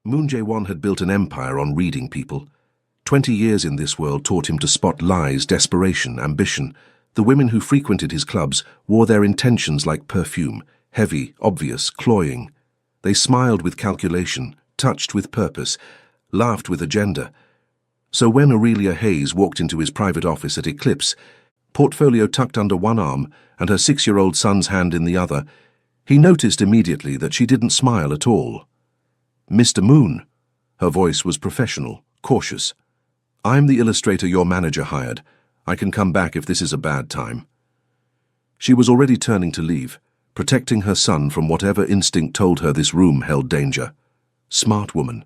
Moon Jae-won had built an empire on reading people. 20 years in this world taught him to spot lies, desperation, ambition. The women who frequented his clubs wore their intentions like perfume, heavy, obvious, cloying. They smiled with calculation, touched with purpose, laughed with agenda. So when Aurelia Hayes walked into his private office at Eclipse, portfolio tucked under one arm and her 6-year-old son's hand in the other, he noticed immediately that she didn't smile at all. "Mr. Moon," her voice was professional, cautious. "I'm the illustrator your manager hired. I can come back if this is a bad time." She was already turning to leave, protecting her son from whatever instinct told her this room held danger. Smart woman.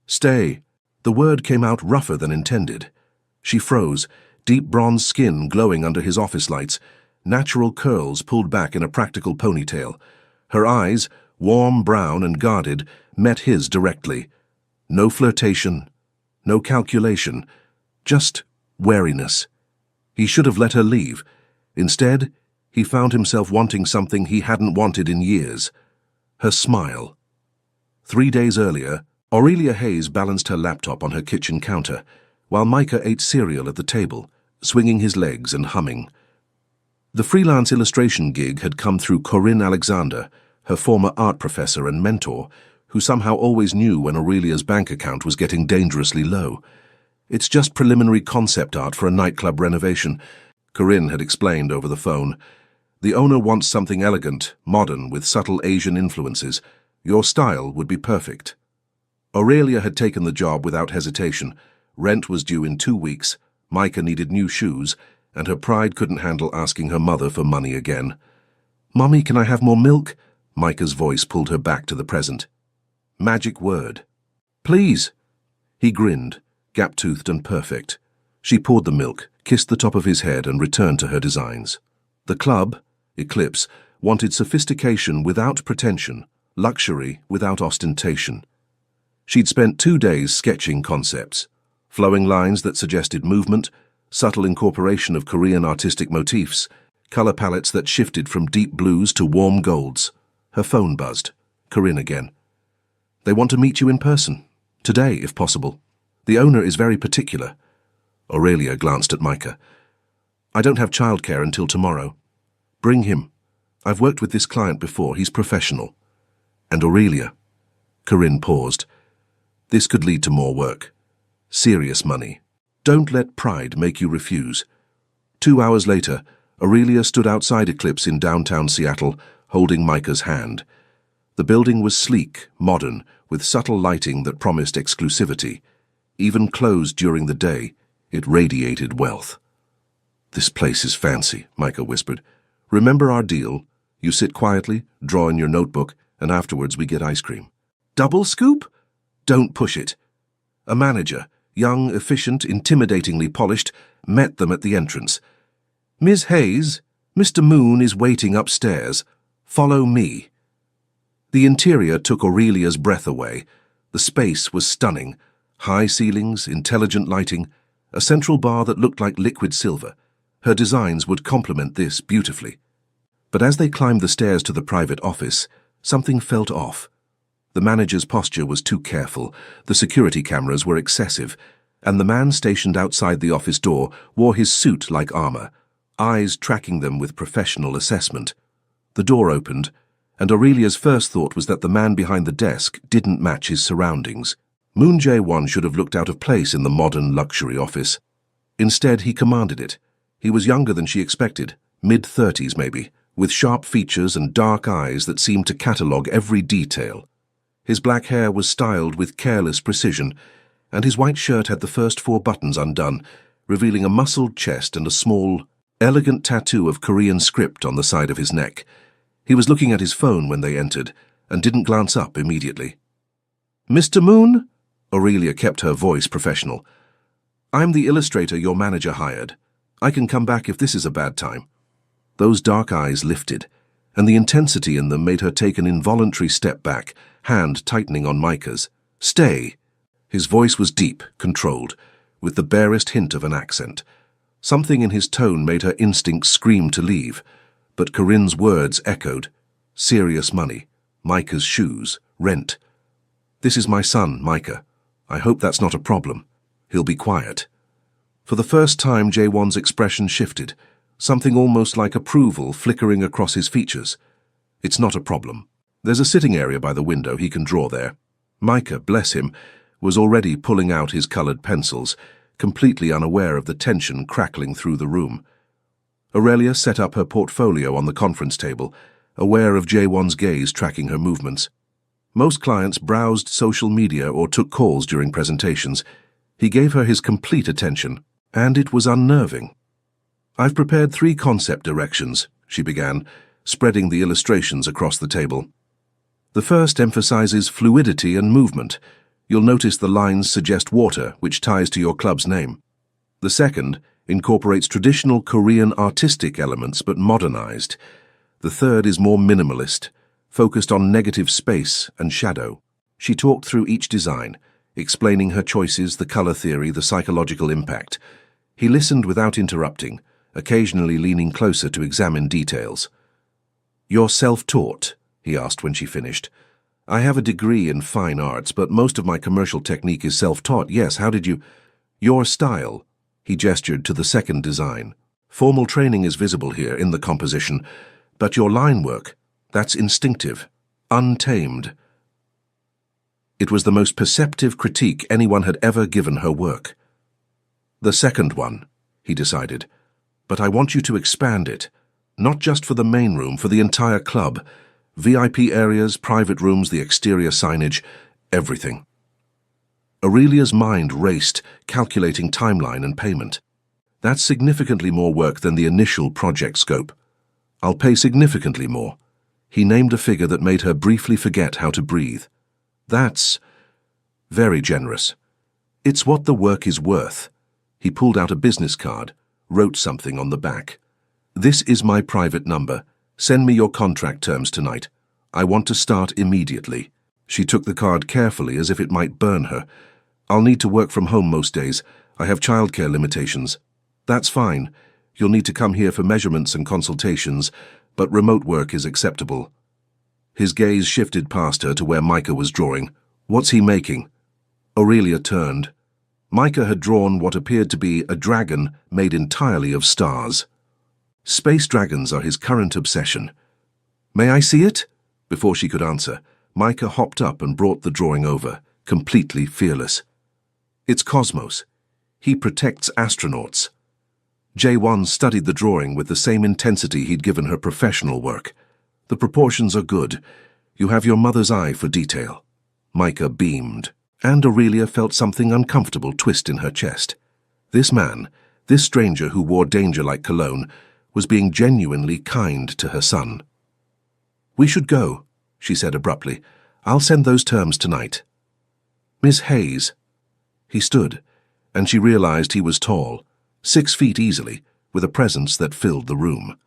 "Stay." The word came out rougher than intended. She froze, deep bronze skin glowing under his office lights, natural curls pulled back in a practical ponytail. Her eyes, warm brown and guarded, met his directly. No flirtation, no calculation, just wariness. He should have let her leave. Instead, he found himself wanting something he hadn't wanted in years. Her smile. 3 days earlier, Aurelia Hayes balanced her laptop on her kitchen counter, while Micah ate cereal at the table, swinging his legs and humming. The freelance illustration gig had come through Corinne Alexander, her former art professor and mentor, who somehow always knew when Aurelia's bank account was getting dangerously low. "It's just preliminary concept art for a nightclub renovation," Corinne had explained over the phone. "The owner wants something elegant, modern, with subtle Asian influences. Your style would be perfect." Aurelia had taken the job without hesitation. Rent was due in 2 weeks, Micah needed new shoes, and her pride couldn't handle asking her mother for money again. "Mommy, can I have more milk?" Micah's voice pulled her back to the present. Magic word. "Please." He grinned, gap-toothed and perfect. She poured the milk, kissed the top of his head and returned to her designs. The club, Eclipse, wanted sophistication without pretension, luxury without ostentation. She'd spent 2 days sketching concepts, flowing lines that suggested movement, subtle incorporation of Korean artistic motifs, color palettes that shifted from deep blues to warm golds. Her phone buzzed. Corinne again. "They want to meet you in person. Today, if possible. The owner is very particular." Aurelia glanced at Micah. "I don't have childcare until tomorrow. Bring him. I've worked with this client before. He's professional." "And Aurelia." Corinne paused. "This could lead to more work. Serious money. Don't let pride make you refuse." 2 hours later, Aurelia stood outside Eclipse in downtown Seattle, holding Micah's hand. The building was sleek, modern, with subtle lighting that promised exclusivity. Even closed during the day, it radiated wealth. "This place is fancy," Micah whispered. "Remember our deal? You sit quietly, draw in your notebook, and afterwards we get ice cream." "Double scoop?" "Don't push it." A manager, young, efficient, intimidatingly polished, met them at the entrance. "Ms. Hayes, Mr. Moon is waiting upstairs. Follow me." The interior took Aurelia's breath away. The space was stunning. High ceilings, intelligent lighting, a central bar that looked like liquid silver. Her designs would complement this beautifully. But as they climbed the stairs to the private office, something felt off. The manager's posture was too careful, the security cameras were excessive, and the man stationed outside the office door wore his suit like armor, eyes tracking them with professional assessment. The door opened, and Aurelia's first thought was that the man behind the desk didn't match his surroundings. Moon Jae-won should have looked out of place in the modern luxury office. Instead, he commanded it. He was younger than she expected, mid-30s maybe, with sharp features and dark eyes that seemed to catalogue every detail. His black hair was styled with careless precision, and his white shirt had the first 4 buttons undone, revealing a muscled chest and a small, elegant tattoo of Korean script on the side of his neck. He was looking at his phone when they entered, and didn't glance up immediately. "Mr. Moon?" Aurelia kept her voice professional. "I'm the illustrator your manager hired. I can come back if this is a bad time." Those dark eyes lifted, and the intensity in them made her take an involuntary step back, hand tightening on Micah's. "Stay." His voice was deep, controlled, with the barest hint of an accent. Something in his tone made her instinct scream to leave, but Corinne's words echoed. Serious money, Micah's shoes, rent. This is my son, Micah. I hope that's not a problem. He'll be quiet. For the first time, Jae-won's expression shifted, something almost like approval flickering across his features. It's not a problem. There's a sitting area by the window, he can draw there. Micah, bless him, was already pulling out his coloured pencils, completely unaware of the tension crackling through the room. Aurelia set up her portfolio on the conference table, aware of Jae-won's gaze tracking her movements. Most clients browsed social media or took calls during presentations. He gave her his complete attention, and it was unnerving. I've prepared 3 concept directions, she began, spreading the illustrations across the table. The first emphasizes fluidity and movement. You'll notice the lines suggest water, which ties to your club's name. The second incorporates traditional Korean artistic elements but modernized. The third is more minimalist, focused on negative space and shadow. She talked through each design, explaining her choices, the color theory, the psychological impact. He listened without interrupting, occasionally leaning closer to examine details. "You're self-taught?" he asked when she finished. "I have a degree in fine arts, but most of my commercial technique is self-taught. Yes, how did you—" "Your style," he gestured to the second design. "Formal training is visible here in the composition, but your line work, that's instinctive, untamed." It was the most perceptive critique anyone had ever given her work. "The second one," he decided. "But I want you to expand it, not just for the main room, for the entire club. VIP areas, private rooms, the exterior signage, everything." Aurelia's mind raced, calculating timeline and payment. "That's significantly more work than the initial project scope. I'll pay significantly more." He named a figure that made her briefly forget how to breathe. "That's very generous. It's what the work is worth." He pulled out a business card, wrote something on the back. "This is my private number. Send me your contract terms tonight. I want to start immediately." She took the card carefully as if it might burn her. "I'll need to work from home most days. I have childcare limitations." "That's fine. You'll need to come here for measurements and consultations, but remote work is acceptable." His gaze shifted past her to where Micah was drawing. "What's he making?" Aurelia turned. Micah had drawn what appeared to be a dragon made entirely of stars. Space dragons are his current obsession. "May I see it?" Before she could answer, Micah hopped up and brought the drawing over, completely fearless. "It's Cosmos. He protects astronauts." Jae-won studied the drawing with the same intensity he'd given her professional work. "The proportions are good. You have your mother's eye for detail." Micah beamed, and Aurelia felt something uncomfortable twist in her chest. This man, this stranger who wore danger like cologne, was being genuinely kind to her son. "We should go," she said abruptly. "I'll send those terms tonight." "Miss Hayes." He stood, and she realized he was tall, 6 feet easily, with a presence that filled the room.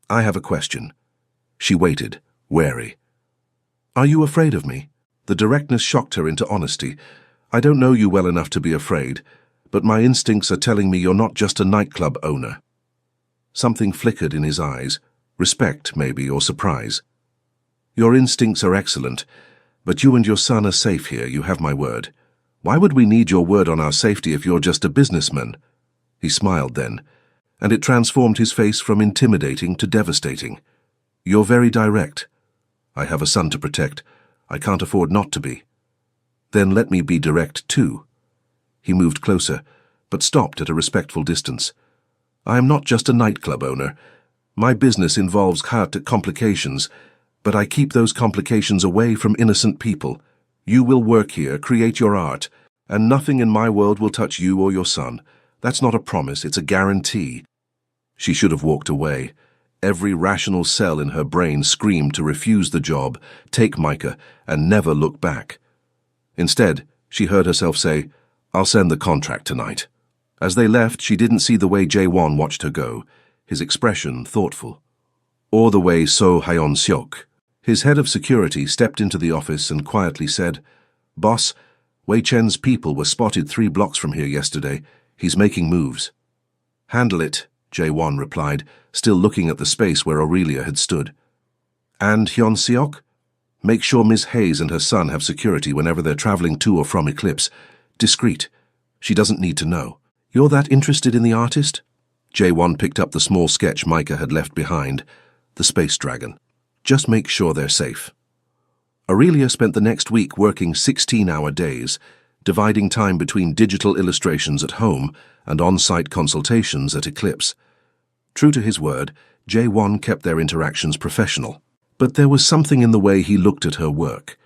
"I have a question." She waited, wary. "Are you afraid of me?" The directness shocked her into honesty. "I don't know you well enough to be afraid, but my instincts are telling me you're not just a nightclub owner." Something flickered in his eyes, respect maybe, or surprise. "Your instincts are excellent, but you and your son are safe here, you have my word. Why would we need your word on our safety if you're just a businessman?" He smiled then, and it transformed his face from intimidating to devastating. "You're very direct. I have a son to protect. I can't afford not to be." "Then let me be direct too." He moved closer, but stopped at a respectful distance. "I am not just a nightclub owner. My business involves heart complications, but I keep those complications away from innocent people. You will work here, create your art, and nothing in my world will touch you or your son. That's not a promise, it's a guarantee." She should have walked away. Every rational cell in her brain screamed to refuse the job, take Micah, and never look back. Instead, she heard herself say, "I'll send the contract tonight." As they left, she didn't see the way Jae-won watched her go, his expression thoughtful. Or the way So Hyun-seok, his head of security, stepped into the office and quietly said, "Boss, Wei Chen's people were spotted 3 blocks from here yesterday. He's making moves." "Handle it," Jae-won replied, still looking at the space where Aurelia had stood. "And Hyun-seok?" Make sure Miss Hayes and her son have security whenever they're traveling to or from Eclipse. Discreet. She doesn't need to know. You're that interested in the artist? J1 picked up the small sketch Micah had left behind, the space dragon. Just make sure they're safe. Aurelia spent the next week working 16-hour days, dividing time between digital illustrations at home and on-site consultations at Eclipse. True to his word, J1 kept their interactions professional. But there was something in the way he looked at her work.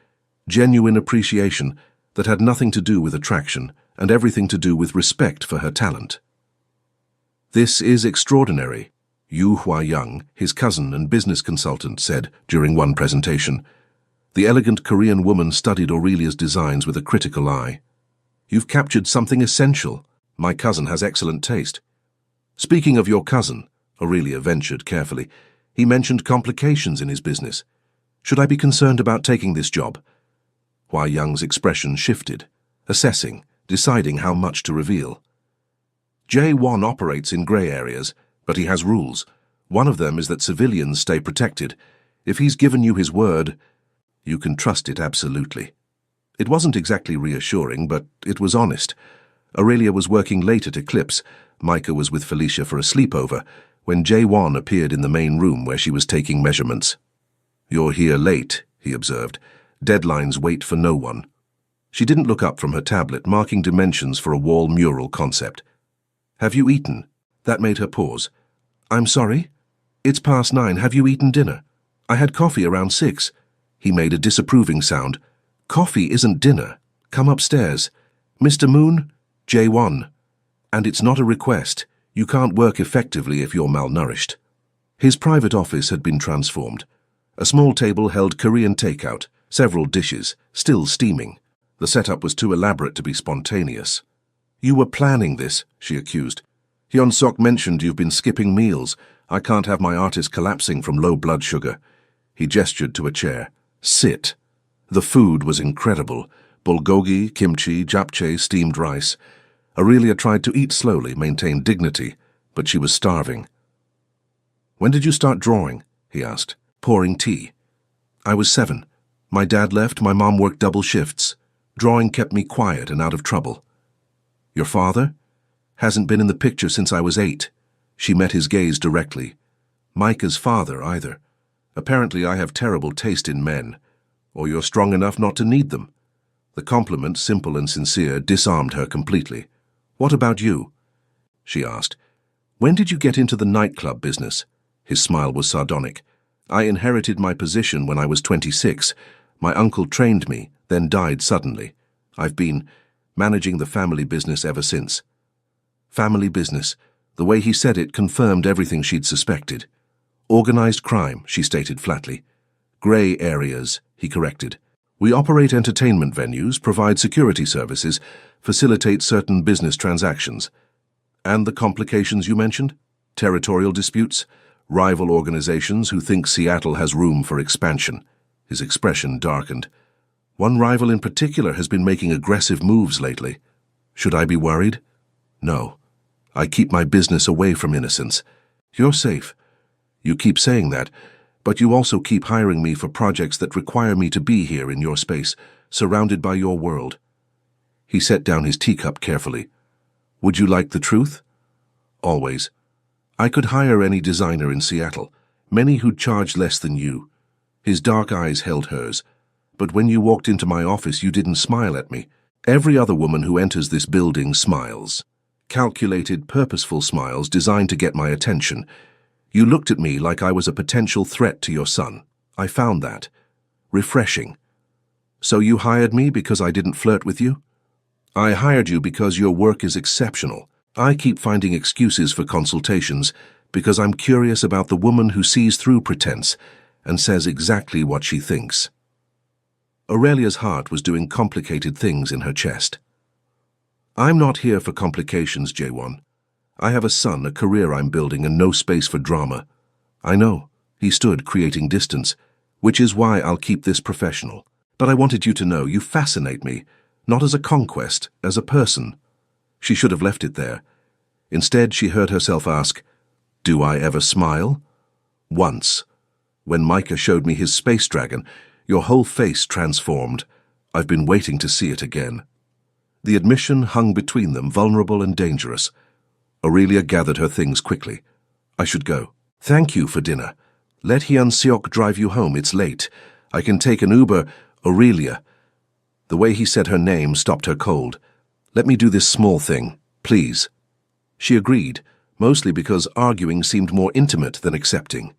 Genuine appreciation that had nothing to do with attraction and everything to do with respect for her talent. This is extraordinary, Yu Hua-young, his cousin and business consultant, said during one presentation. The elegant Korean woman studied Aurelia's designs with a critical eye. You've captured something essential. My cousin has excellent taste. Speaking of your cousin, Aurelia ventured carefully, he mentioned complications in his business. Should I be concerned about taking this job? Hua-young's expression shifted, assessing, deciding how much to reveal. J1 operates in grey areas, but he has rules. One of them is that civilians stay protected. If he's given you his word, you can trust it absolutely. It wasn't exactly reassuring, but it was honest. Aurelia was working late at Eclipse. Micah was with Felicia for a sleepover, when J1 appeared in the main room where she was taking measurements. You're here late, he observed. Deadlines wait for no one. She didn't look up from her tablet, marking dimensions for a wall mural concept. Have you eaten? That made her pause. I'm sorry? It's past 9. Have you eaten dinner? I had coffee around 6. He made a disapproving sound. Coffee isn't dinner. Come upstairs. Mr. Moon? J1. And it's not a request. You can't work effectively if you're malnourished. His private office had been transformed. A small table held Korean takeout, several dishes, still steaming. The setup was too elaborate to be spontaneous. You were planning this, she accused. Hyun-sok mentioned you've been skipping meals. I can't have my artist collapsing from low blood sugar. He gestured to a chair. Sit. The food was incredible. Bulgogi, kimchi, japchae, steamed rice. Aurelia tried to eat slowly, maintain dignity, but she was starving. When did you start drawing? He asked, pouring tea. I was 7. My dad left, my mom worked double shifts. Drawing kept me quiet and out of trouble. Your father? Hasn't been in the picture since I was 8. She met his gaze directly. Micah's father, either. Apparently I have terrible taste in men. Or you're strong enough not to need them. The compliment, simple and sincere, disarmed her completely. What about you? She asked. When did you get into the nightclub business? His smile was sardonic. I inherited my position when I was 26. My uncle trained me, then died suddenly. I've been managing the family business ever since. Family business. The way he said it confirmed everything she'd suspected. Organized crime, she stated flatly. Grey areas, he corrected. We operate entertainment venues, provide security services, facilitate certain business transactions. And the complications you mentioned? Territorial disputes? Rival organizations who think Seattle has room for expansion. His expression darkened. One rival in particular has been making aggressive moves lately. Should I be worried? No. I keep my business away from innocents. You're safe. You keep saying that, but you also keep hiring me for projects that require me to be here in your space, surrounded by your world. He set down his teacup carefully. Would you like the truth? Always. I could hire any designer in Seattle, many who'd charge less than you. His dark eyes held hers. But when you walked into my office, you didn't smile at me. Every other woman who enters this building smiles. Calculated, purposeful smiles designed to get my attention. You looked at me like I was a potential threat to your son. I found that refreshing. So you hired me because I didn't flirt with you? I hired you because your work is exceptional. I keep finding excuses for consultations because I'm curious about the woman who sees through pretense and says exactly what she thinks. Aurelia's heart was doing complicated things in her chest. I'm not here for complications, J1. I have a son, a career I'm building, and no space for drama. I know. He stood, creating distance, which is why I'll keep this professional. But I wanted you to know you fascinate me, not as a conquest, as a person. She should have left it there. Instead, she heard herself ask, Do I ever smile? Once. When Micah showed me his space dragon, Your whole face transformed. I've been waiting to see it again." The admission hung between them, vulnerable and dangerous. Aurelia gathered her things quickly. "I should go." "Thank you for dinner. Let Hyun-seok drive you home. It's late. I can take an Uber." "Aurelia." The way he said her name stopped her cold. "Let me do this small thing, please." She agreed, mostly because arguing seemed more intimate than accepting.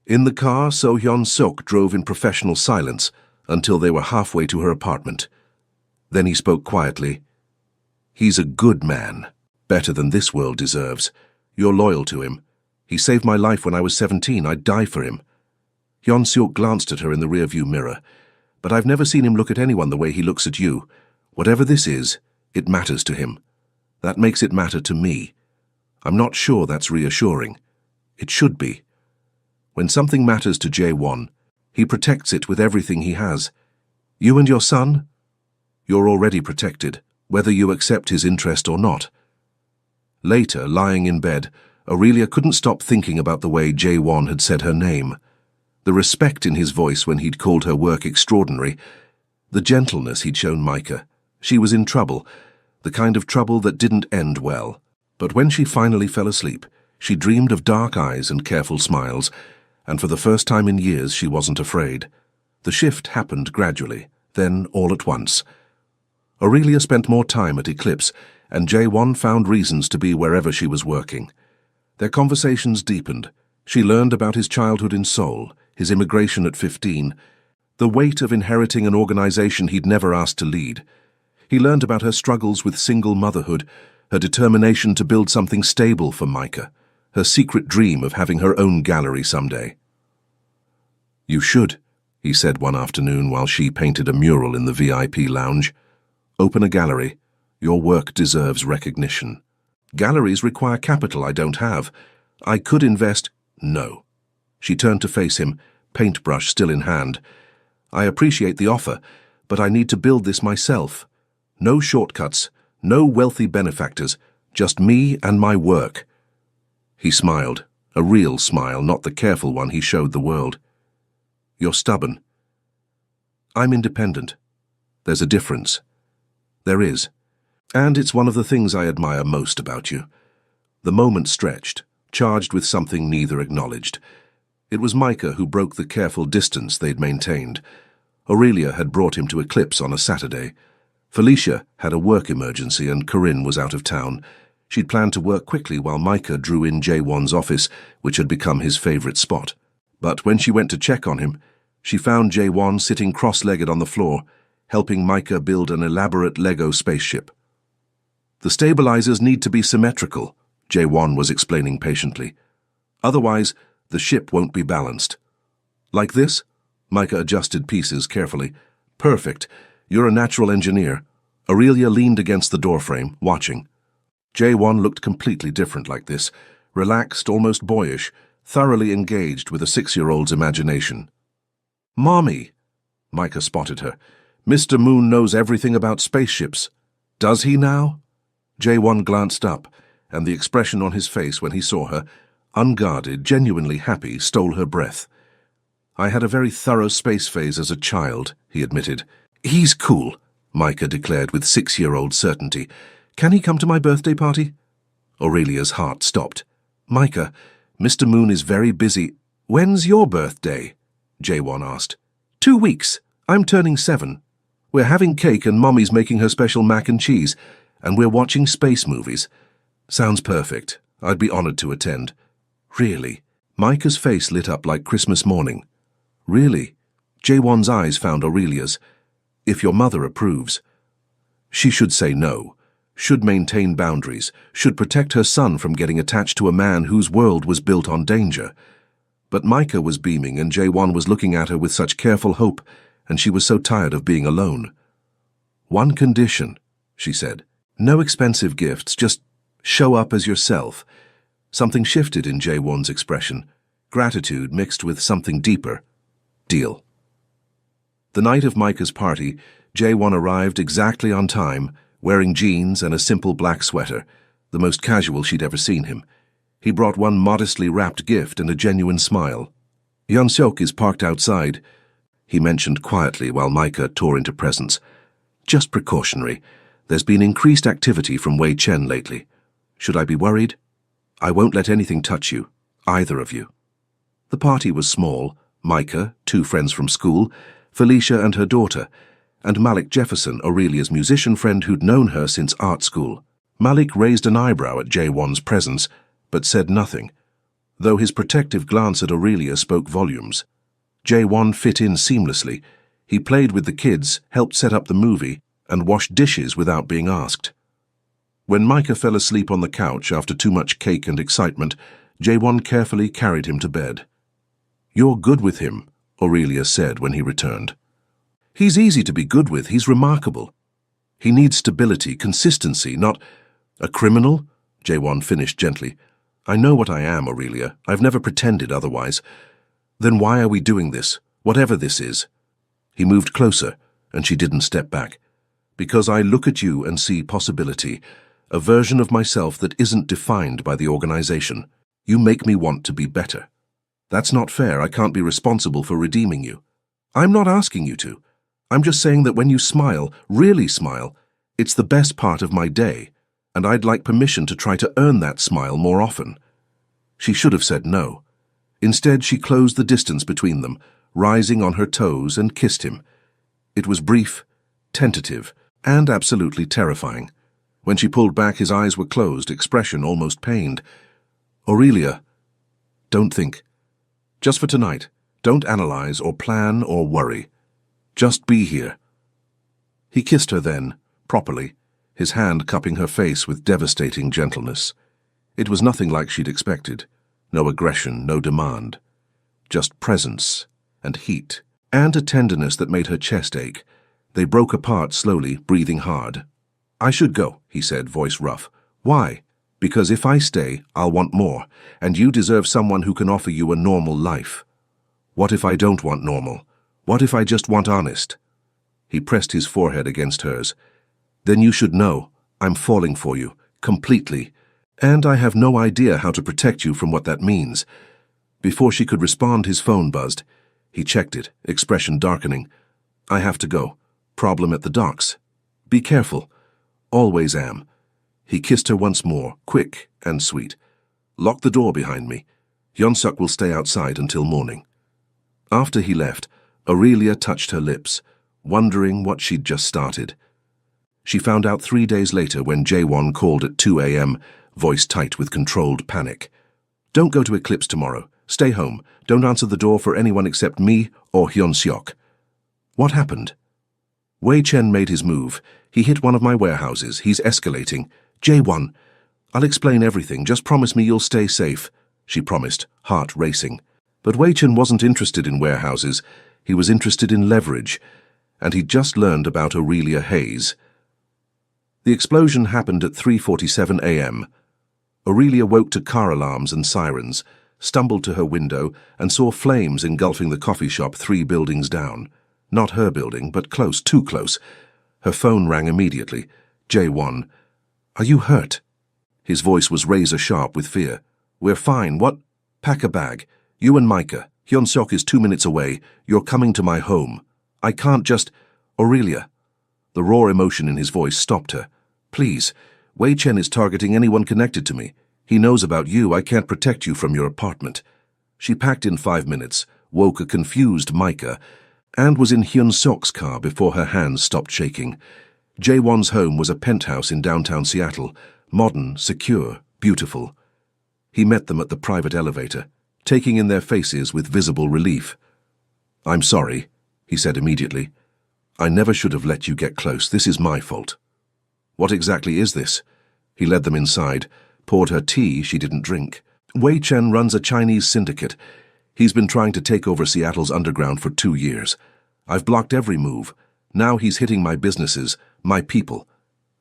In the car, So Hyun-seok drove in professional silence until they were halfway to her apartment. Then he spoke quietly. "He's a good man, better than this world deserves. You're loyal to him. He saved my life when I was 17. I'd die for him." Hyun-seok glanced at her in the rearview mirror. "But I've never seen him look at anyone the way he looks at you. Whatever this is, it matters to him. That makes it matter to me. I'm not sure that's reassuring. It should be. When something matters to Jae-won, he protects it with everything he has. You and your son? You're already protected, whether you accept his interest or not." Later, lying in bed, Aurelia couldn't stop thinking about the way Jae-won had said her name. The respect in his voice when he'd called her work extraordinary. The gentleness he'd shown Micah. She was in trouble, the kind of trouble that didn't end well. But when she finally fell asleep, she dreamed of dark eyes and careful smiles, and for the first time in years she wasn't afraid. The shift happened gradually, then all at once. Aurelia spent more time at Eclipse, and Jae-won found reasons to be wherever she was working. Their conversations deepened. She learned about his childhood in Seoul, his immigration at 15, the weight of inheriting an organization he'd never asked to lead. He learned about her struggles with single motherhood, her determination to build something stable for Micah, her secret dream of having her own gallery someday. "You should," he said one afternoon while she painted a mural in the VIP lounge. "Open a gallery. Your work deserves recognition." "Galleries require capital I don't have. I could invest—" "No." She turned to face him, paintbrush still in hand. "I appreciate the offer, but I need to build this myself. No shortcuts, no wealthy benefactors, just me and my work." He smiled, a real smile, not the careful one he showed the world. "You're stubborn." "I'm independent. There's a difference." "There is. And it's one of the things I admire most about you." The moment stretched, charged with something neither acknowledged. It was Micah who broke the careful distance they'd maintained. Aurelia had brought him to Eclipse on a Saturday. Felicia had a work emergency and Corinne was out of town. She'd planned to work quickly while Micah drew in Jae-won's office, which had become his favorite spot. But when she went to check on him, she found Jae-won sitting cross-legged on the floor, helping Micah build an elaborate Lego spaceship. "The stabilizers need to be symmetrical," Jae-won was explaining patiently. "Otherwise, the ship won't be balanced." "Like this?" Micah adjusted pieces carefully. "Perfect. You're a natural engineer." Aurelia leaned against the doorframe, watching. Jae-won looked completely different like this, relaxed, almost boyish, thoroughly engaged with a 6-year-old's imagination. "Mommy," Micah spotted her. "Mr. Moon knows everything about spaceships. Does he now?" Jae-won glanced up, and the expression on his face when he saw her, unguarded, genuinely happy, stole her breath. "I had a very thorough space phase as a child," he admitted. "He's cool," Micah declared with 6-year-old certainty. "Can he come to my birthday party?" Aurelia's heart stopped. "Micah, Mr. Moon is very busy." "When's your birthday?" Jae-won asked. 2 weeks. I'm turning 7. We're having cake and Mommy's making her special mac and cheese, and we're watching space movies. Sounds perfect. I'd be honored to attend." "Really?" Micah's face lit up like Christmas morning. "Really?" Jae-won's eyes found Aurelia's. "If your mother approves." She should say no, should maintain boundaries, should protect her son from getting attached to a man whose world was built on danger. But Micah was beaming and Jae-won was looking at her with such careful hope, and she was so tired of being alone. "One condition," she said. "No expensive gifts, just show up as yourself." Something shifted in Jae-won's expression, gratitude mixed with something deeper. "Deal." The night of Micah's party, Jae-won arrived exactly on time, wearing jeans and a simple black sweater, the most casual she'd ever seen him. He brought one modestly wrapped gift and a genuine smile. "Hyun-seok is parked outside." he mentioned quietly while Micah tore into presents. Just precautionary. There's been increased activity from Wei Chen lately. Should I be worried? I won't let anything touch you, either of you. The party was small. Micah, 2 friends from school, Felicia and her daughter, and Malik Jefferson, Aurelia's musician friend who'd known her since art school. Malik raised an eyebrow at Jaewon's presence, but said nothing, though his protective glance at Aurelia spoke volumes. Jaewon fit in seamlessly. He played with the kids, helped set up the movie, and washed dishes without being asked. When Micah fell asleep on the couch after too much cake and excitement, Jaewon carefully carried him to bed. "You're good with him," Aurelia said when he returned. "He's easy to be good with. He's remarkable. He needs stability, consistency, not a criminal," Jaewon finished gently. "I know what I am, Aurelia. I've never pretended otherwise. Then why are we doing this, whatever this is?" He moved closer, and she didn't step back. "Because I look at you and see possibility, a version of myself that isn't defined by the organization. You make me want to be better. That's not fair. I can't be responsible for redeeming you. I'm not asking you to. I'm just saying that when you smile, really smile, it's the best part of my day, and I'd like permission to try to earn that smile more often." She should have said no. Instead, she closed the distance between them, rising on her toes, and kissed him. It was brief, tentative, and absolutely terrifying. When she pulled back, his eyes were closed, expression almost pained. "Aurelia, don't think. Just for tonight, don't analyze or plan or worry. Just be here." He kissed her then, properly, his hand cupping her face with devastating gentleness. It was nothing like she'd expected. No aggression, no demand. Just presence and heat, and a tenderness that made her chest ache. They broke apart slowly, breathing hard. "I should go," he said, voice rough. "Why?" "Because if I stay, I'll want more, and you deserve someone who can offer you a normal life." "What if I don't want normal? What if I just want honest?" He pressed his forehead against hers. "Then you should know, I'm falling for you, completely, and I have no idea how to protect you from what that means." Before she could respond, his phone buzzed. He checked it, expression darkening. "I have to go. Problem at the docks. Be careful. Always am." He kissed her once more, quick and sweet. "Lock the door behind me. Hyunsuk will stay outside until morning." After he left, Aurelia touched her lips, wondering what she'd just started. She found out 3 days later when Jaewon called at 2 a.m., voice tight with controlled panic. "Don't go to Eclipse tomorrow. Stay home. Don't answer the door for anyone except me or Hyunsuk." "What happened?" "Wei Chen made his move. He hit one of my warehouses. He's escalating." "Jaewon, I'll explain everything. Just promise me you'll stay safe," she promised, heart racing. But Wei Chen wasn't interested in warehouses. He was interested in leverage, and he'd just learned about Aurelia Hayes. The explosion happened at 3:47 a.m. Aurelia woke to car alarms and sirens, stumbled to her window, and saw flames engulfing the coffee shop 3 buildings down. Not her building, but close, too close. Her phone rang immediately. "Jaewon, are you hurt?" His voice was razor-sharp with fear. "We're fine. What?" "Pack a bag. You and Micah. Hyunsuk is 2 minutes away. You're coming to my home. I can't just—" "Aurelia." The raw emotion in his voice stopped her. "Please. Wei Chen is targeting anyone connected to me. He knows about you. I can't protect you from your apartment." She packed in 5 minutes, woke a confused Micah, and was in Hyunsuk's car before her hands stopped shaking. Jaewon's home was a penthouse in downtown Seattle, modern, secure, beautiful. He met them at the private elevator, taking in their faces with visible relief. "I'm sorry," he said immediately. "I never should have let you get close. This is my fault." "What exactly is this?" He led them inside, poured her tea she didn't drink. "Wei Chen runs a Chinese syndicate. He's been trying to take over Seattle's underground for 2 years. I've blocked every move. Now he's hitting my businesses, my people.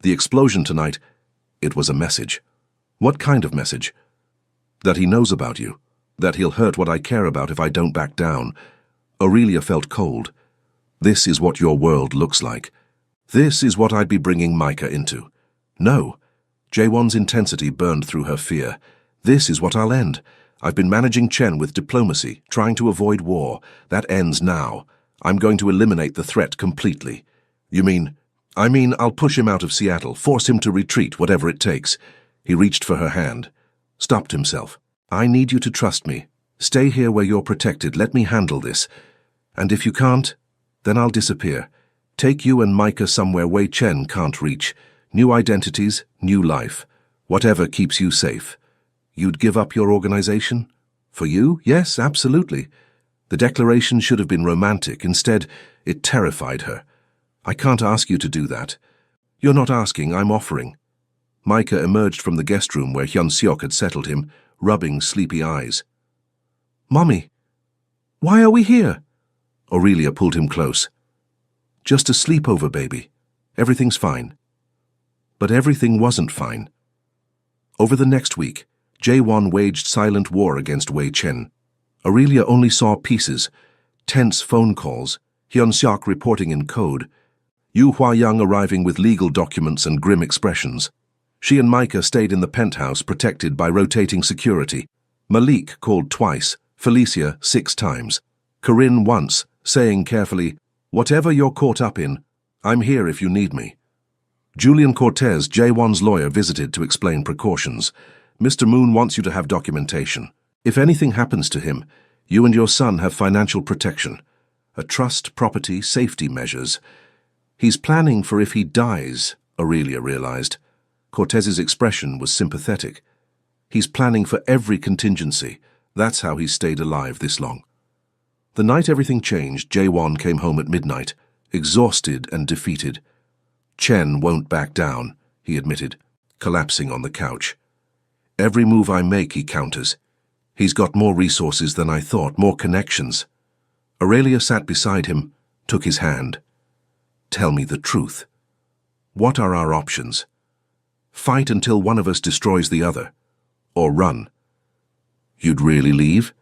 The explosion tonight, it was a message." "What kind of message?" "That he knows about you. That he'll hurt what I care about if I don't back down." Aurelia felt cold. "This is what your world looks like. This is what I'd be bringing Micah into." "No." Jaewon's intensity burned through her fear. "This is what I'll end. I've been managing Chen with diplomacy, trying to avoid war. That ends now. I'm going to eliminate the threat completely. You mean? I mean, I'll push him out of Seattle, force him to retreat, whatever it takes. He reached for her hand, stopped himself. I need you to trust me. Stay here where you're protected. Let me handle this. And if you can't, then I'll disappear. Take you and Micah somewhere Wei Chen can't reach. New identities, new life. Whatever keeps you safe. You'd give up your organization? For you? Yes, absolutely. The declaration should have been romantic. Instead, it terrified her. I can't ask you to do that. You're not asking, I'm offering. Micah emerged from the guest room where Hyun-seok had settled him, rubbing sleepy eyes. Mommy, why are we here? Aurelia pulled him close. Just a sleepover, baby. Everything's fine. But everything wasn't fine. Over the next week, Jae-won waged silent war against Wei Chen. Aurelia only saw pieces, tense phone calls, Hyun-seok reporting in code, Yu Hua-young arriving with legal documents and grim expressions. She and Micah stayed in the penthouse protected by rotating security. Malik called twice, Felicia 6 times. Corinne once, saying carefully, "Whatever you're caught up in, I'm here if you need me." Julian Cortez, Jae-won's lawyer, visited to explain precautions. Mr. Moon wants you to have documentation. If anything happens to him, you and your son have financial protection. A trust, property, safety measures. He's planning for if he dies, Aurelia realized. Cortez's expression was sympathetic. He's planning for every contingency. That's how he's stayed alive this long. The night everything changed, Jae-won came home at midnight, exhausted and defeated. Chen won't back down, he admitted, collapsing on the couch. Every move I make, he counters. He's got more resources than I thought, more connections. Aurelia sat beside him, took his hand. Tell me the truth. What are our options? Fight until one of us destroys the other, or run. You'd really leave?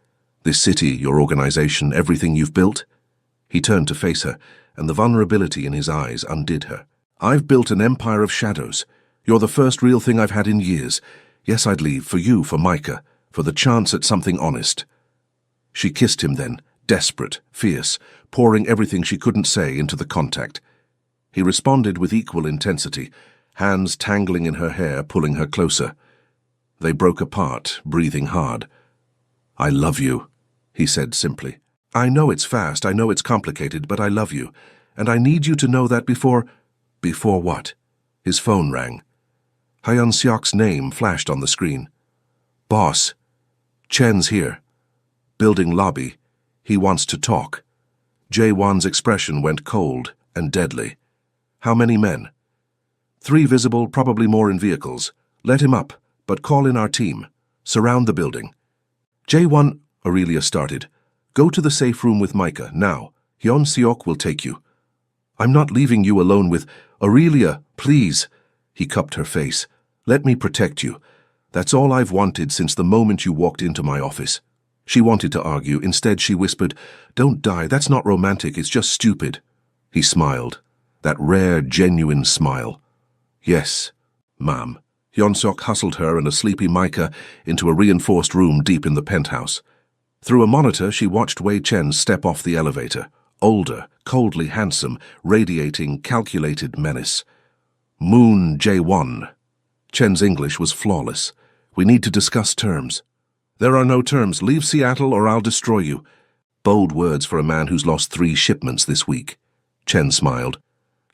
This city, your organization, everything you've built? He turned to face her, and the vulnerability in his eyes undid her. I've built an empire of shadows. You're the first real thing I've had in years. Yes, I'd leave, for you, for Micah, for the chance at something honest. She kissed him then, desperate, fierce, pouring everything she couldn't say into the contact. He responded with equal intensity, hands tangling in her hair, pulling her closer. They broke apart, breathing hard. I love you, he said simply. I know it's fast, I know it's complicated, but I love you. And I need you to know that before... Before what? His phone rang. Hyun-seok's name flashed on the screen. Boss, Chen's here. Building lobby. He wants to talk. Jae-won's expression went cold and deadly. How many men? 3 visible, probably more in vehicles. Let him up, but call in our team. Surround the building. Jae-won, Aurelia started. Go to the safe room with Micah, now. Hyun-seok will take you. I'm not leaving you alone with... Aurelia, please. He cupped her face. Let me protect you. That's all I've wanted since the moment you walked into my office. She wanted to argue. Instead, she whispered, Don't die. That's not romantic. It's just stupid. He smiled. That rare, genuine smile. Yes, ma'am. Hyun-seok hustled her and a sleepy Micah into a reinforced room deep in the penthouse. Through a monitor, she watched Wei Chen step off the elevator. Older, coldly handsome, radiating calculated menace. Moon Jae-won. Chen's English was flawless. We need to discuss terms. There are no terms. Leave Seattle or I'll destroy you. Bold words for a man who's lost 3 shipments this week. Chen smiled.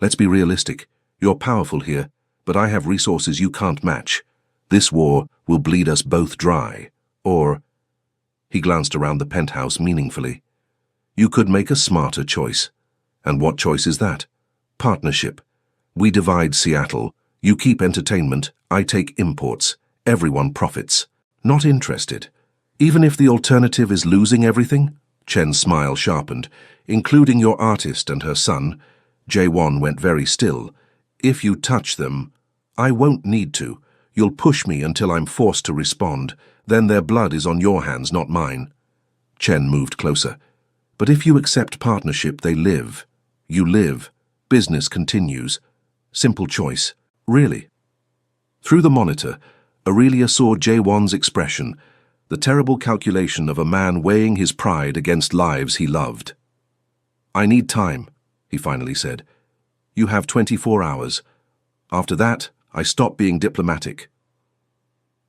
Let's be realistic. You're powerful here, but I have resources you can't match. This war will bleed us both dry. Or... He glanced around the penthouse meaningfully. You could make a smarter choice. And what choice is that? Partnership. We divide Seattle. You keep entertainment. I take imports. Everyone profits. Not interested. Even if the alternative is losing everything? Chen's smile sharpened. Including your artist and her son. Jae-won went very still. If you touch them, I won't need to. You'll push me until I'm forced to respond. Then their blood is on your hands, not mine. Chen moved closer. But if you accept partnership, they live. You live. Business continues. Simple choice. Really. Through the monitor, Aurelia saw Jae-won's expression, the terrible calculation of a man weighing his pride against lives he loved. I need time, he finally said. You have 24 hours. After that, I stop being diplomatic.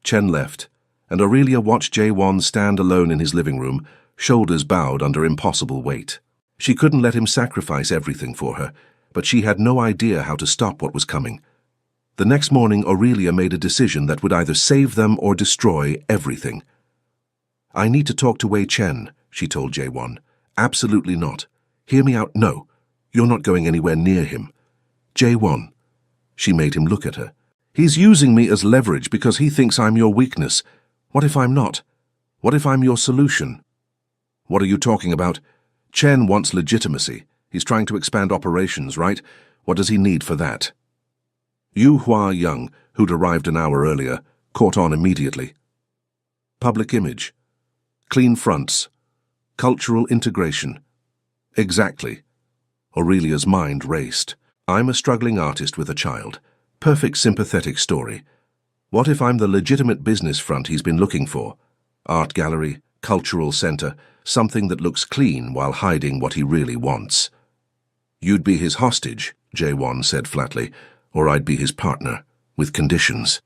Chen left, and Aurelia watched Jae-won stand alone in his living room, shoulders bowed under impossible weight. She couldn't let him sacrifice everything for her, but she had no idea how to stop what was coming. The next morning, Aurelia made a decision that would either save them or destroy everything. I need to talk to Wei Chen, she told Jae-won. Absolutely not. Hear me out. No, you're not going anywhere near him. Jae-won. She made him look at her. He's using me as leverage because he thinks I'm your weakness. What if I'm not? What if I'm your solution? What are you talking about? Chen wants legitimacy. He's trying to expand operations, right? What does he need for that? Yu Hua-young, who'd arrived an hour earlier, caught on immediately. Public image. Clean fronts. Cultural integration. Exactly. Aurelia's mind raced. I'm a struggling artist with a child. Perfect sympathetic story. What if I'm the legitimate business front he's been looking for? Art gallery, cultural center, something that looks clean while hiding what he really wants. You'd be his hostage, Jae-won said flatly, or I'd be his partner, with conditions.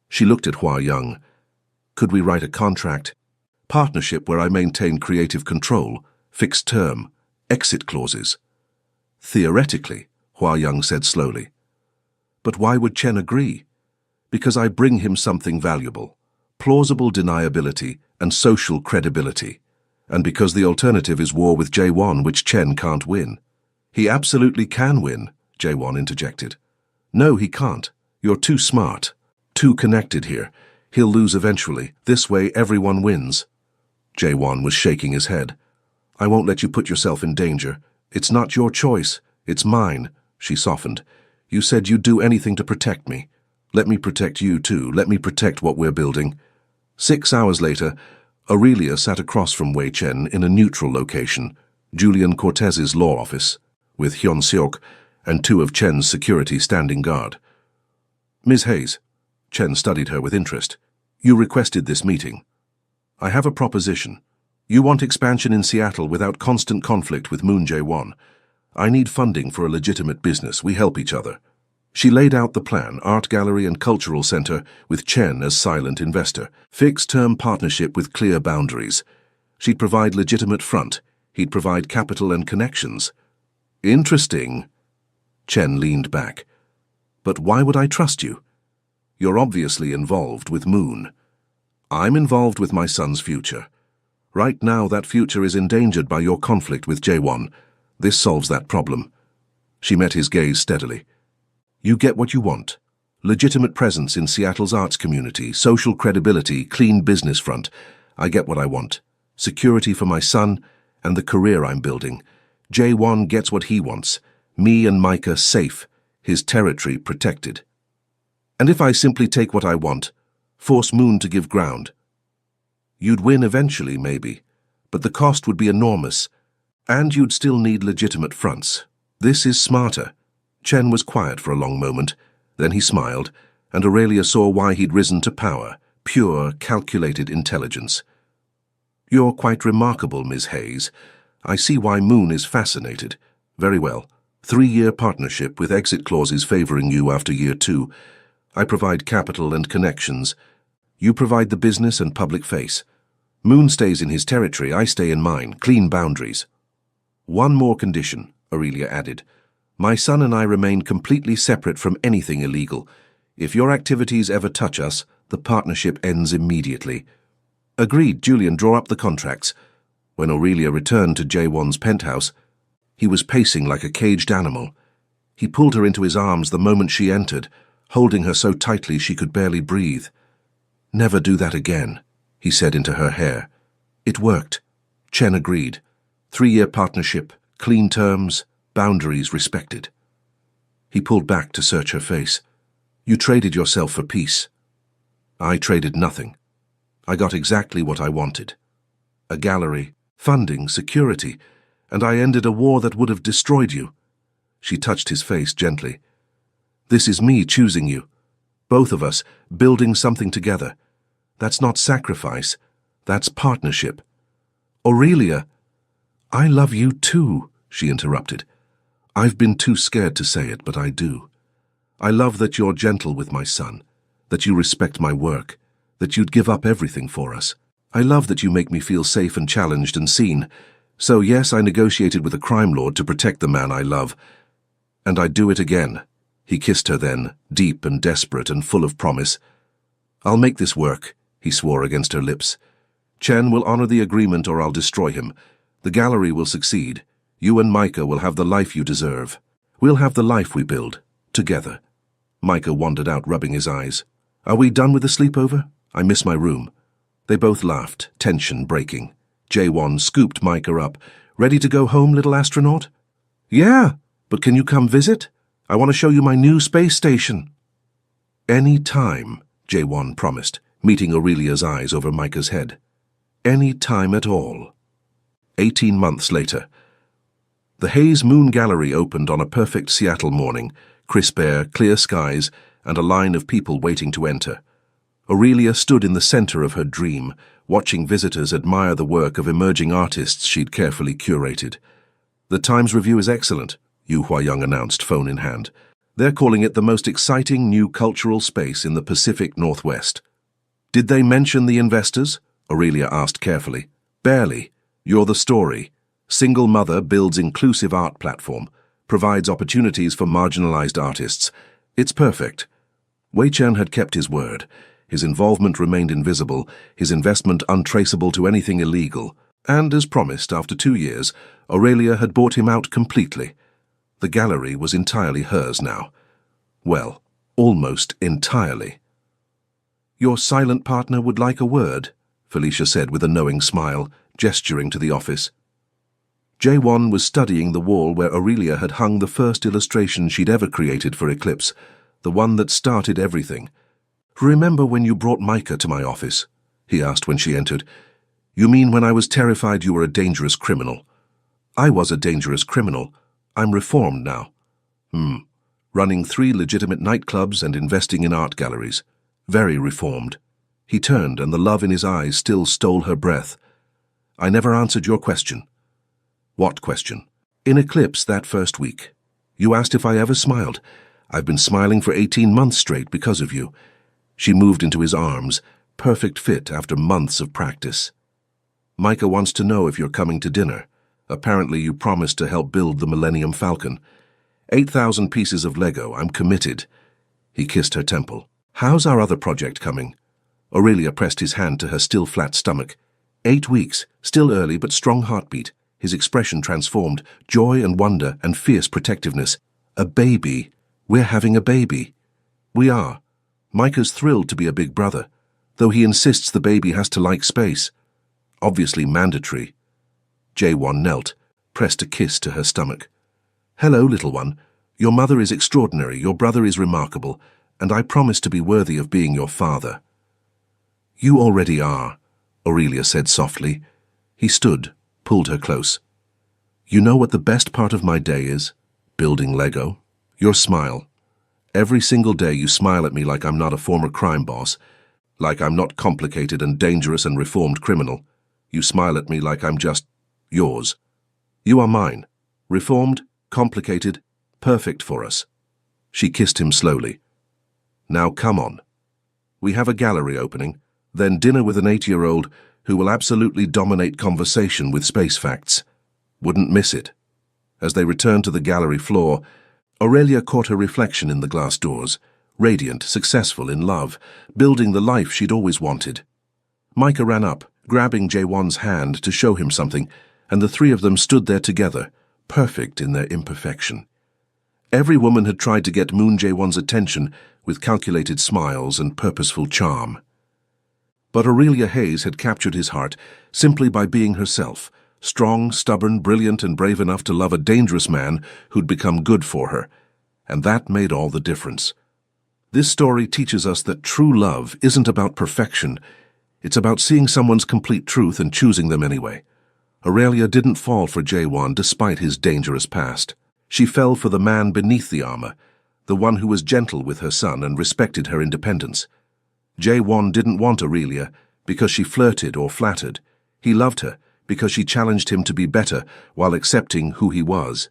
She looked at Hua-young. Could we write a contract? Partnership where I maintain creative control, fixed term, exit clauses. Theoretically, Hua-young said slowly. But why would Chen agree? Because I bring him something valuable, plausible deniability and social credibility, and because the alternative is war with Jae-won, which Chen can't win. He absolutely can win, Jae-won interjected. No, he can't. You're too smart, too connected here. He'll lose eventually. This way everyone wins. Jae-won was shaking his head. I won't let you put yourself in danger. It's not your choice. It's mine, she softened. You said you'd do anything to protect me. Let me protect you too. Let me protect what we're building. 6 hours later, Aurelia sat across from Wei Chen in a neutral location, Julian Cortez's law office, with Hyun Seok and 2 of Chen's security standing guard. Ms. Hayes, Chen studied her with interest. You requested this meeting. I have a proposition. You want expansion in Seattle without constant conflict with Moon Jae-won. I need funding for a legitimate business. We help each other. She laid out the plan, art gallery and cultural center, with Chen as silent investor. Fixed-term partnership with clear boundaries. She'd provide legitimate front. He'd provide capital and connections. Interesting. Chen leaned back. But why would I trust you? You're obviously involved with Moon. I'm involved with my son's future. Right now, that future is endangered by your conflict with Jae-won. This solves that problem. She met his gaze steadily. You get what you want. Legitimate presence in Seattle's arts community, social credibility, clean business front. I get what I want. Security for my son and the career I'm building. Jae-won gets what he wants. Me and Micah safe, his territory protected. And if I simply take what I want, force Moon to give ground? You'd win eventually, maybe, but the cost would be enormous. And you'd still need legitimate fronts. This is smarter. Chen was quiet for a long moment. Then he smiled, and Aurelia saw why he'd risen to power, pure, calculated intelligence. You're quite remarkable, Ms. Hayes. I see why Moon is fascinated. Very well. 3-year partnership with exit clauses favoring you after year 2. I provide capital and connections. You provide the business and public face. Moon stays in his territory, I stay in mine. Clean boundaries. One more condition, Aurelia added. My son and I remain completely separate from anything illegal. If your activities ever touch us, the partnership ends immediately. Agreed. Julian, draw up the contracts. When Aurelia returned to Jae-won's penthouse, he was pacing like a caged animal. He pulled her into his arms the moment she entered, holding her so tightly she could barely breathe. Never do that again, he said into her hair. It worked. Chen agreed. 3-year partnership, clean terms, boundaries respected. He pulled back to search her face. You traded yourself for peace. I traded nothing. I got exactly what I wanted. A gallery, funding, security, and I ended a war that would have destroyed you. She touched his face gently. This is me choosing you. Both of us building something together. That's not sacrifice. That's partnership. Aurelia, I love you too, she interrupted. I've been too scared to say it, but I do. I love that you're gentle with my son, that you respect my work, that you'd give up everything for us. I love that you make me feel safe and challenged and seen. So yes, I negotiated with a crime lord to protect the man I love. And I'd do it again. He kissed her then, deep and desperate and full of promise. I'll make this work, he swore against her lips. Chen will honor the agreement or I'll destroy him. The gallery will succeed. You and Micah will have the life you deserve. We'll have the life we build, together. Micah wandered out, rubbing his eyes. Are we done with the sleepover? I miss my room. They both laughed, tension breaking. Jae-won scooped Micah up. Ready to go home, little astronaut? Yeah, but can you come visit? I want to show you my new space station. Any time, Jae-won promised, meeting Aurelia's eyes over Micah's head. Any time at all. 18 months later. The Hayes Moon Gallery opened on a perfect Seattle morning, crisp air, clear skies, and a line of people waiting to enter. Aurelia stood in the center of her dream, watching visitors admire the work of emerging artists she'd carefully curated. The Times Review is excellent, Yu Hua-young announced, phone in hand. They're calling it the most exciting new cultural space in the Pacific Northwest. Did they mention the investors? Aurelia asked carefully. Barely. You're the story. Single mother builds inclusive art platform, provides opportunities for marginalized artists. It's perfect. Wei Chen had kept his word. His involvement remained invisible, his investment untraceable to anything illegal. And, as promised, after 2 years, Aurelia had bought him out completely. The gallery was entirely hers now. Well, almost entirely. Your silent partner would like a word, Felicia said with a knowing smile, gesturing to the office. Jae-won was studying the wall where Aurelia had hung the first illustration she'd ever created for Eclipse, the one that started everything. Remember when you brought Micah to my office? He asked when she entered. You mean when I was terrified you were a dangerous criminal? I was a dangerous criminal. I'm reformed now. Running 3 legitimate nightclubs and investing in art galleries. Very reformed. He turned, and the love in his eyes still stole her breath. I never answered your question. What question? In Eclipse that first week. You asked if I ever smiled. I've been smiling for 18 months straight because of you. She moved into his arms, perfect fit after months of practice. Micah wants to know if you're coming to dinner. Apparently you promised to help build the Millennium Falcon. 8,000 pieces of Lego, I'm committed. He kissed her temple. How's our other project coming? Aurelia pressed his hand to her still flat stomach. 8 weeks, still early but strong heartbeat. His expression transformed, joy and wonder and fierce protectiveness. A baby. We're having a baby. We are. Micah's thrilled to be a big brother, though he insists the baby has to like space. Obviously mandatory. Jae-won knelt, pressed a kiss to her stomach. Hello, little one. Your mother is extraordinary, your brother is remarkable, and I promise to be worthy of being your father. You already are, Aurelia said softly. He stood, pulled her close. You know what the best part of my day is? Building Lego. Your smile. Every single day you smile at me like I'm not a former crime boss, like I'm not complicated and dangerous and reformed criminal. You smile at me like I'm just yours. You are mine. Reformed, complicated, perfect for us. She kissed him slowly. Now come on. We have a gallery opening, then dinner with an 8-year-old who will absolutely dominate conversation with space facts. Wouldn't miss it. As they returned to the gallery floor, Aurelia caught her reflection in the glass doors, radiant, successful, in love, building the life she'd always wanted. Micah ran up, grabbing Jae-won's hand to show him something, and the 3 of them stood there together, perfect in their imperfection. Every woman had tried to get Moon Jae-won's attention with calculated smiles and purposeful charm. But Aurelia Hayes had captured his heart simply by being herself, strong, stubborn, brilliant, and brave enough to love a dangerous man who'd become good for her. And that made all the difference. This story teaches us that true love isn't about perfection. It's about seeing someone's complete truth and choosing them anyway. Aurelia didn't fall for Jae-won despite his dangerous past. She fell for the man beneath the armor, the one who was gentle with her son and respected her independence. Jae-won didn't want Aurelia because she flirted or flattered. He loved her because she challenged him to be better while accepting who he was.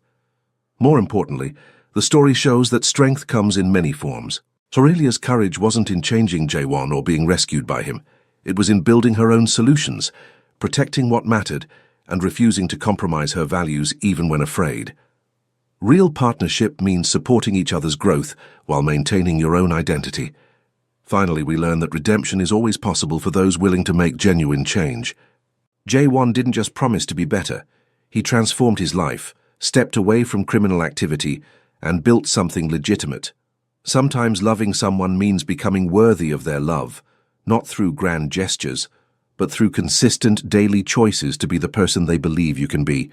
More importantly, the story shows that strength comes in many forms. Aurelia's courage wasn't in changing Jaewon or being rescued by him. It was in building her own solutions, protecting what mattered, and refusing to compromise her values even when afraid. Real partnership means supporting each other's growth while maintaining your own identity. Finally, we learn that redemption is always possible for those willing to make genuine change. Jaewon didn't just promise to be better. He transformed his life, stepped away from criminal activity, and built something legitimate. Sometimes loving someone means becoming worthy of their love, not through grand gestures, but through consistent daily choices to be the person they believe you can be.